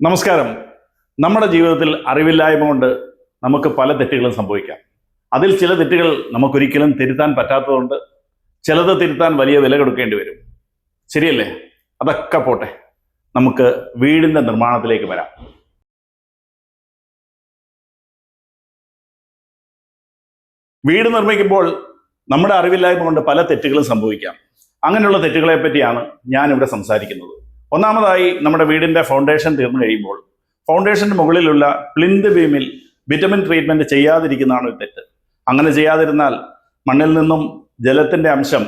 നമസ്കാരം. നമ്മുടെ ജീവിതത്തിൽ അറിവില്ലായ്മ കൊണ്ട് നമുക്ക് പല തെറ്റുകളും സംഭവിക്കാം. അതിൽ ചില തെറ്റുകൾ നമുക്കൊരിക്കലും തിരുത്താൻ പറ്റാത്തതുകൊണ്ട് ചിലത് തിരുത്താൻ വലിയ വില കൊടുക്കേണ്ടി വരും. ശരിയല്ലേ? അതൊക്കെ പോട്ടെ, നമുക്ക് വീടിൻ്റെ നിർമ്മാണത്തിലേക്ക് വരാം. വീട് നിർമ്മിക്കുമ്പോൾ നമ്മുടെ അറിവില്ലായ്മ കൊണ്ട് പല തെറ്റുകളും സംഭവിക്കാം. അങ്ങനെയുള്ള തെറ്റുകളെ പറ്റിയാണ് ഞാനിവിടെ സംസാരിക്കുന്നത്. ഒന്നാമതായി, നമ്മുടെ വീടിൻ്റെ ഫൗണ്ടേഷൻ തീർന്നു കഴിയുമ്പോൾ ഫൗണ്ടേഷൻ്റെ മുകളിലുള്ള പ്ലിന്ത് ബീമിൽ വിറ്റമിൻ ട്രീറ്റ്മെൻറ്റ് ചെയ്യാതിരിക്കുന്നതാണ് ഒരു തെറ്റ്. അങ്ങനെ ചെയ്യാതിരുന്നാൽ മണ്ണിൽ നിന്നും ജലത്തിൻ്റെ അംശം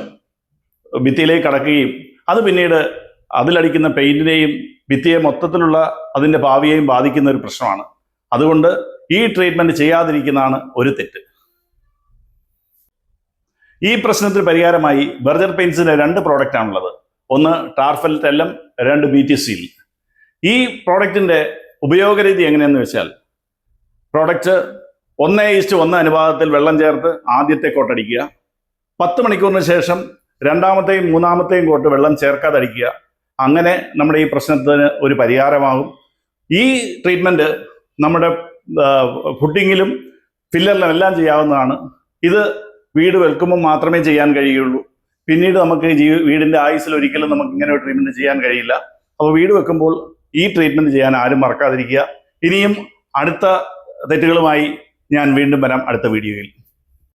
ഭിത്തിയിലേക്ക് കടക്കുകയും അത് പിന്നീട് അതിലടിക്കുന്ന പെയിൻറ്റിനെയും ഭിത്തിയെ മൊത്തത്തിലുള്ള അതിൻ്റെ ഭാവിയെയും ബാധിക്കുന്ന ഒരു പ്രശ്നമാണ്. അതുകൊണ്ട് ഈ ട്രീറ്റ്മെൻറ്റ് ചെയ്യാതിരിക്കുന്നതാണ് ഒരു തെറ്റ്. ഈ പ്രശ്നത്തിന് പരിഹാരമായി ബർജർ പെയിൻറ്റ്സിൻ്റെ 2 പ്രോഡക്റ്റാണുള്ളത്. ഒന്ന് ടാർഫെൽറ്റ് LM, 2 BT സ്റ്റീൽ. ഈ പ്രോഡക്റ്റിൻ്റെ ഉപയോഗരീതി എങ്ങനെയെന്ന് വെച്ചാൽ, പ്രോഡക്റ്റ് 1:1 അനുപാതത്തിൽ വെള്ളം ചേർത്ത് ആദ്യത്തെ കോട്ടടിക്കുക. 10 മണിക്കൂറിന് ശേഷം രണ്ടാമത്തെയും മൂന്നാമത്തെയും കോട്ട് വെള്ളം ചേർക്കാതെ അടിക്കുക. അങ്ങനെ നമ്മുടെ ഈ പ്രശ്നത്തിന് ഒരു പരിഹാരമാകും. ഈ ട്രീറ്റ്മെൻറ്റ് നമ്മുടെ ഫുഡിങ്ങിലും ഫില്ലറിലും എല്ലാം ചെയ്യാവുന്നതാണ്. ഇത് വീട് വെൽക്കുമ്പോൾ മാത്രമേ ചെയ്യാൻ കഴിയുള്ളൂ. പിന്നീട് നമുക്ക് വീടിൻ്റെ ആയുസ്സിൽ ഒരിക്കലും നമുക്ക് ഇങ്ങനെ ഒരു ട്രീറ്റ്മെൻറ്റ് ചെയ്യാൻ കഴിയില്ല. അപ്പോൾ വീട് വെക്കുമ്പോൾ ഈ ട്രീറ്റ്മെൻറ്റ് ചെയ്യാൻ ആരും മറക്കാതിരിക്കുക. ഇനിയും അടുത്ത തെറ്റുകളുമായി ഞാൻ വീണ്ടും വരാം അടുത്ത വീഡിയോയിൽ.